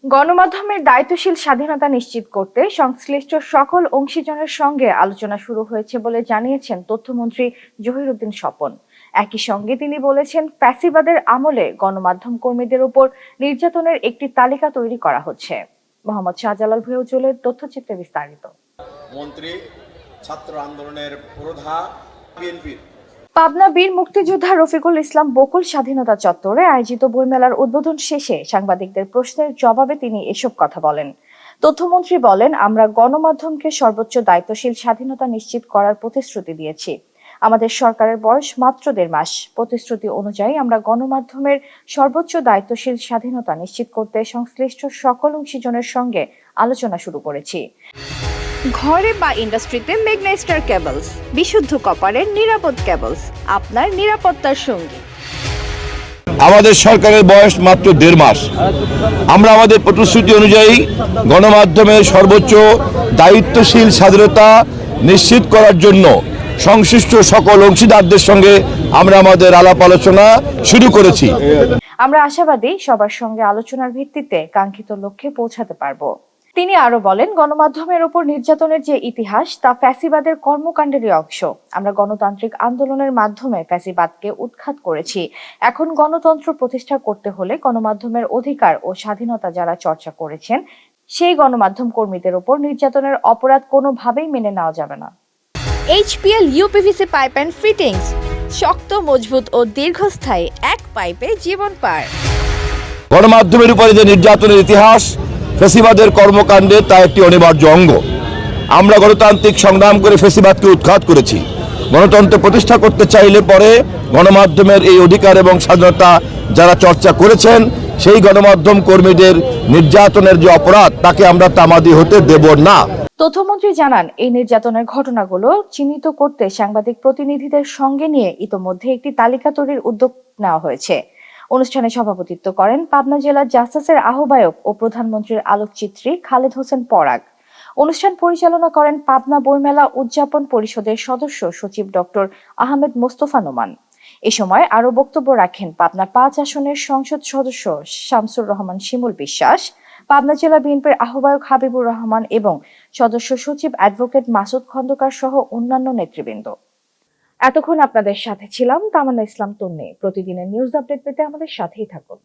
গণমাধ্যমের দায়িত্বশীল স্বাধীনতা নিশ্চিত করতে সংশ্লিষ্ট সকল অংশীজনের সঙ্গে আলোচনা শুরু হয়েছে বলে জানিয়েছেন তথ্যমন্ত্রী জহিরুদ্দিন স্বপন। একই সঙ্গে তিনি বলেছেন, ফ্যাসিবাদের আমলে গণমাধ্যম কর্মীদের উপর নির্যাতনের একটি তালিকা তৈরি করা হচ্ছে। মোহাম্মদ শাহজালাল ভুঁইয়ার তথ্যচিত্রে বিস্তারিত। মন্ত্রী ছাত্র আন্দোলনের প্রধা বিএনপির পাবনা বীর মুক্তিযোদ্ধা রফিকুল ইসলাম বকুল স্বাধীনতা চত্বরে আয়োজিত বইমেলার উদ্বোধন শেষে সাংবাদিকদের প্রশ্নের জবাবে তিনি এসব কথা বলেন। তথ্যমন্ত্রী বলেন, আমরা গণমাধ্যমকে সর্বোচ্চ দায়িত্বশীল স্বাধীনতা নিশ্চিত করার প্রতিশ্রুতি দিয়েছি। আমাদের সরকারের বয়স মাত্র 1.5 মাস। প্রতিশ্রুতি অনুযায়ী আমরা গণমাধ্যমের সর্বোচ্চ দায়িত্বশীল স্বাধীনতা নিশ্চিত করতে সংশ্লিষ্ট সকল অংশীজনের সঙ্গে আলোচনা শুরু করেছি। ঘরে বা ইন্ডাস্ট্রিতে মেঘনা স্টার কেবলস, বিশুদ্ধ কপারের নিরাপদ কেবলস, আপনার নিরাপত্তার সঙ্গী। আমাদের সরকারের বয়স মাত্র 1.5 মাস। আমরা আমাদের প্রতিশ্রুতি অনুযায়ী গণমাধ্যমের সর্বোচ্চ দায়িত্বশীল স্বাধীনতা নিশ্চিত করার জন্য সংশ্লিষ্ট সকল অংশীদারদের সঙ্গে আমরা আমাদের আলাপ আলোচনা শুরু করেছি। আমরা আশাবাদী সবার সঙ্গে আলোচনার ভিত্তিতে কাঙ্ক্ষিত লক্ষ্যে পৌঁছাতে পারব। তিনি আরো বলেন, গণমাধ্যমের উপর নির্যাতনের যে ইতিহাস তা ফ্যাসিবাদের কর্মকাণ্ডেরই অংশ। আমরা গণতান্ত্রিক আন্দোলনের মাধ্যমে ফ্যাসিবাদকে উৎখাত করেছি। এখন গণতন্ত্র প্রতিষ্ঠা করতে হলে গণমাধ্যমের অধিকার ও স্বাধীনতা যারা চর্চা করেছেন সেই গণমাধ্যম কর্মীদের উপর নির্যাতনের অপরাধ কোনোভাবেই মেনে নেওয়া যাবে না। HPL UPVC pipe and fittings, শক্ত, মজবুত ও দীর্ঘস্থায়ী, এক পাইপে জীবন পার। গণমাধ্যমের উপরে যে নির্যাতনের ইতিহাস ফ্যাসিবাদের কর্মকাণ্ডে তা একটি অনিবার্য অঙ্গ। আমরা গণতান্ত্রিক সংগ্রাম করে ফ্যাসিবাদকে উৎখাত করেছি। গণতন্ত্র প্রতিষ্ঠা করতে চাইলে পরে গণমাধ্যমের এই অধিকার এবং স্বাধীনতা যারা চর্চা করেছেন সেই গণমাধ্যম কর্মীদের নির্যাতনের যে অপরাধ তাকে আমরা তামাদি হতে দেব না। তথ্যমন্ত্রী জানান, এই নির্যাতনের ঘটনাগুলো চিহ্নিত করতে সাংবাদিক প্রতিনিধিদের সঙ্গে নিয়ে ইতোমধ্যে একটি তালিকা তৈরির উদ্যোগ নেওয়া হয়েছে। অনুষ্ঠানে সভাপতিত্ব করেন পাবনা জেলা জাসাসের আহ্বায়ক ও প্রধানমন্ত্রীর আলোকচিত্রী খালেদ হোসেন পরাগ। অনুষ্ঠান পরিচালনা করেন পাবনা বইমেলা উদযাপন পরিষদের সদস্য সচিব ডক্টর আহমেদ মোস্তফা নোমান। এ সময় আরো বক্তব্য রাখেন পাবনা 5 আসনের সংসদ সদস্য শামসুর রহমান শিমুল বিশ্বাস, পাবনা জেলা বিএনপির আহ্বায়ক হাবিবুর রহমান এবং সদস্য সচিব অ্যাডভোকেট মাসুদ খন্দকার সহ অন্যান্য নেতৃবৃন্দ। এতক্ষণ আপনাদের সাথে ছিলাম তামান্না ইসলাম তন্নি। প্রতিদিনের নিউজ আপডেট পেতে আমাদের সাথেই থাকুন।